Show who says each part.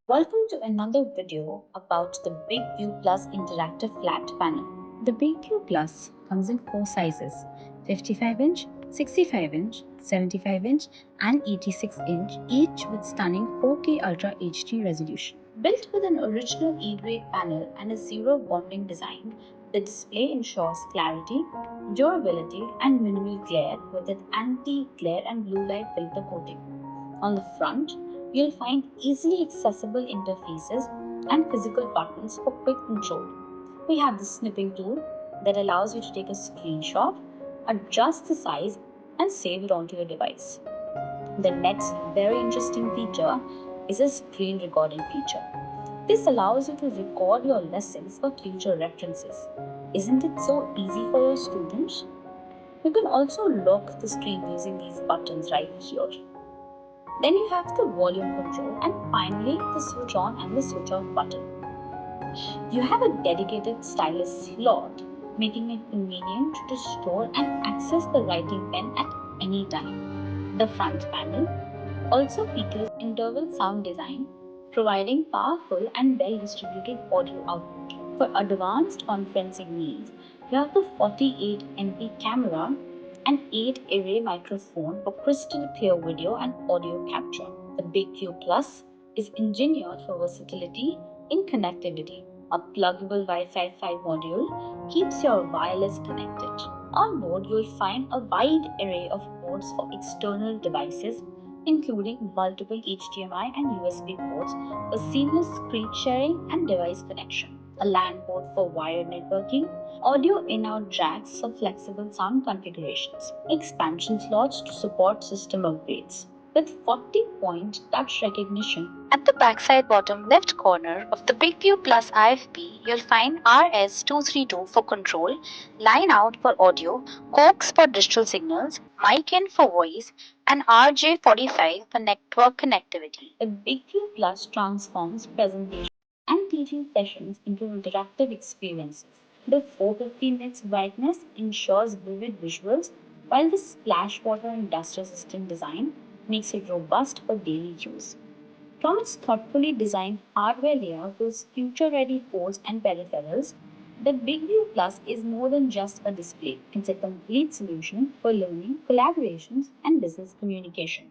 Speaker 1: Welcome to another video about the BigVue Plus Interactive Flat Panel. The BigVue Plus comes in four sizes: 55-inch, 65-inch, 75-inch and 86-inch, each with stunning 4K Ultra HD resolution. Built with an original E-grade panel and a zero bonding design, the display ensures clarity, durability and minimal glare with an anti-glare and blue light filter coating. On the front, you'll find easily accessible interfaces and physical buttons for quick control. We have the snipping tool that allows you to take a screenshot, adjust the size, and save it onto your device. The next very interesting feature is a screen recording feature. This allows you to record your lessons for future references. Isn't it so easy for your students? You can also lock the screen using these buttons right here. Then you have the volume control and finally the switch on and the switch off button. You have a dedicated stylus slot, making it convenient to store and access the writing pen at any time. The front panel also features interval sound design, providing powerful and well-distributed audio output. For advanced conferencing needs, you have the 48MP camera and 8-array microphone for crystal clear video and audio capture. The BigVue Plus is engineered for versatility in connectivity. A pluggable Wi-Fi 5 module keeps your wireless connected. On board, you'll find a wide array of ports for external devices, including multiple HDMI and USB ports for seamless screen sharing and device connection. A LAN port for wired networking, audio in-out jacks for flexible sound configurations, expansion slots to support system upgrades. With 40-point touch recognition. At the backside bottom left corner of the BigVue Plus IFP, you'll find RS232 for control, line out for audio, coax for digital signals, mic in for voice, and RJ45 for network connectivity. The BigVue Plus transforms presentation and teaching sessions into interactive experiences. The 450 nits brightness ensures vivid visuals, while the splash water and dust resistant design makes it robust for daily use. From its thoughtfully designed hardware layout to its future-ready ports and peripherals, the BigVue Plus is more than just a display. It's a complete solution for learning, collaborations, and business communication.